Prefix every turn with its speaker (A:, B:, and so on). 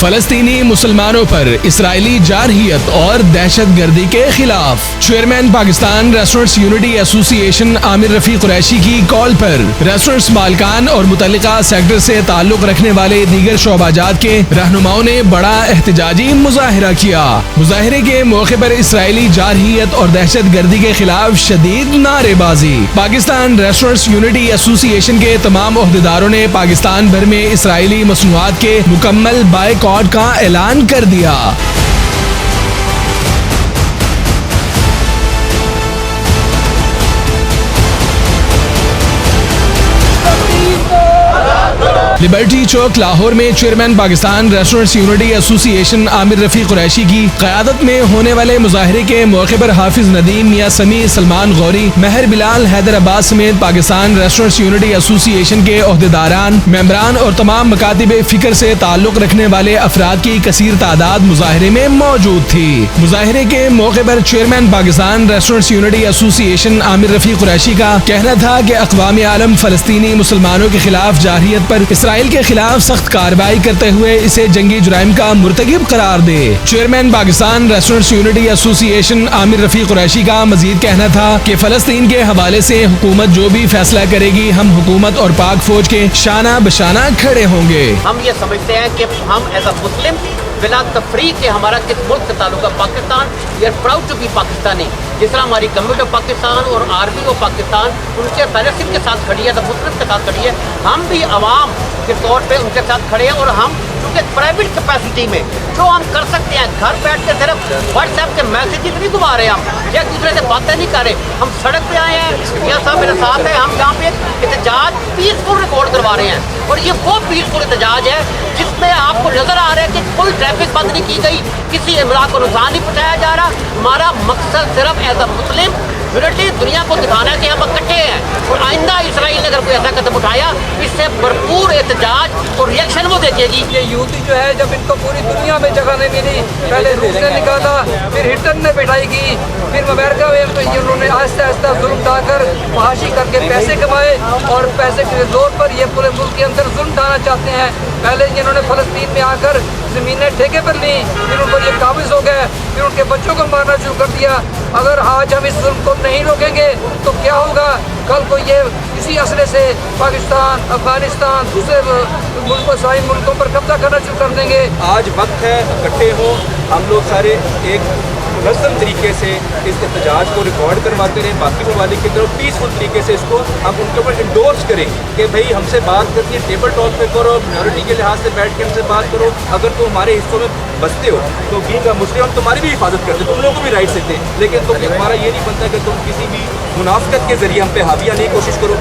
A: فلسطینی مسلمانوں پر اسرائیلی جارحیت اور دہشت گردی کے خلاف چیئرمین پاکستان ریسٹورنٹس یونٹی ایسوسی ایشن عامر رفیع قریشی کی کال پر ریسٹورنٹس مالکان اور متعلقہ سیکٹر سے تعلق رکھنے والے دیگر شعبہ جات کے رہنماؤں نے بڑا احتجاجی مظاہرہ کیا۔ مظاہرے کے موقع پر اسرائیلی جارحیت اور دہشت گردی کے خلاف شدید نعرے بازی۔ پاکستان ریسٹورنٹس یونٹی ایسوسی ایشن کے تمام عہدیداروں نے پاکستان بھر میں اسرائیلی مصنوعات کے مکمل بائیکاٹ کا اعلان کر دیا۔ لبرٹی چوک لاہور میں چیئرمین پاکستان ریسٹورنٹس یونٹی ایسوسی ایشن عامر رفیع قریشی کی قیادت میں ہونے والے مظاہرے کے موقع پر حافظ ندیم، میاں سمیع، سلمان غوری، مہر بلال، حیدر عباس سمیت پاکستان ریسٹورنٹس یونٹی ایسوسی ایشن کے عہدیداران، ممبران اور تمام مکاتب فکر سے تعلق رکھنے والے افراد کی کثیر تعداد مظاہرے میں موجود تھی۔ مظاہرے کے موقع پر چیئرمین پاکستان ریسٹورنٹس یونٹی ایسوسی ایشن عامر رفیع قریشی کا کہنا تھا کہ اقوام عالم فلسطینی مسلمانوں کے خلاف جارحیت پر اسرائیل کے خلاف سخت کارروائی کرتے ہوئے اسے جنگی جرائم کا مرتکب قرار دے۔ چیئرمین پاکستان ریسٹورنٹس یونٹی ایسوسی ایشن عامر رفیع قریشی کا مزید کہنا تھا کہ فلسطین کے حوالے سے حکومت جو بھی فیصلہ کرے گی، ہم حکومت اور پاک فوج کے شانہ بشانہ کھڑے ہوں گے۔
B: ہم یہ سمجھتے ہیں کہ ہم ایز اے مسلم بلا تفریق کے ہمارا کس ملک سے تعلق ہے Pakistan, we are proud to be Pakistani. جس طرح ہماری کمیونٹی آف پاکستان اور آرمی آف پاکستان ان کے فلسطین کے ساتھ کھڑی ہے، تو مسلم کے ساتھ کھڑی ہے، ہم بھی عوام کے طور پہ ان کے ساتھ کھڑے ہیں۔ اور ہم کیونکہ پرائیویٹ کیپیسٹی میں جو ہم کر سکتے ہیں، گھر بیٹھ کے صرف واٹس ایپ کے میسیجز نہیں گھما رہے، ہم ایک دوسرے سے باتیں نہیں کر رہے، ہم سڑک پہ آئے ہیں، میاں صاحب میرے ساتھ ہیں، ہم یہاں پہ احتجاج پیسفل ریکارڈ کروا رہے ہیں۔ اور یہ وہ پیسفل احتجاج ہے جس میں آپ کو نظر آ رہا ہے کہ کوئی ٹریفک بند نہیں کی گئی، کسی املاک کو نقصان نہیں پہنچایا جا رہا۔ ہمارا مقصد صرف ایز اے مسلم یونٹی دنیا کو دکھانا ہے کہ ہم اکٹھے ہیں، اور آئندہ اسرائیل نے اگر کوئی ایسا قدم اٹھایا، اس سے بھرپور احتجاج اور ریئیکشن وہ دیکھے گی۔
C: یہ یوتی جو ہے، جب ان کو پوری دنیا میں جگہ نہیں ملی، پہلے روس نے نکالا، پھر ہٹلر نے پٹائی کی، پھر امریکہ میں انہوں نے آہستہ آہستہ ظلم ڈھا کر معاشی کر کے پیسے کمائے، اور پیسے کے زور پر یہ پورے ملک کے اندر ظلم ڈھانا چاہتے ہیں۔ پہلے انہوں نے فلسطین میں آ کر زمینیں ٹھیکے پر لیں، پھر ان پر یہ قابض ہو گئے، پھر ان کے بچوں کو مارنا شروع کر دیا۔ اگر آج ہم اس ظلم کو نہیں روکیں گے تو کیا ہوگا؟ کل کو یہ اسی اسلحے سے پاکستان، افغانستان، دوسرے ملکوں، سارے ملکوں پر قبضہ کرنا شروع کر دیں گے۔
D: آج وقت ہے اکٹھے ہوں، ہم لوگ سارے ایک منظم طریقے سے اس احتجاج کو ریکارڈ کرواتے رہیں، باقی ممالک کی طرف پیسفل طریقے سے اس کو ہم ان کے اوپر انڈورس کریں کہ بھئی ہم سے بات کرتی ہے، ٹیبل ٹاک پہ کرو، مائنورٹی کے لحاظ سے بیٹھ کے ہم سے بات کرو۔ اگر تم ہمارے حصوں میں بستے ہو تو بینگ مسلم ہم تمہاری بھی حفاظت کرتے ہیں، تم لوگوں کو بھی رائٹس دیتے ہیں، لیکن ہمارا یہ نہیں بنتا کہ تم کسی بھی منافقت کے ذریعے ہم پہ حاوی آنے کی کوشش کرو۔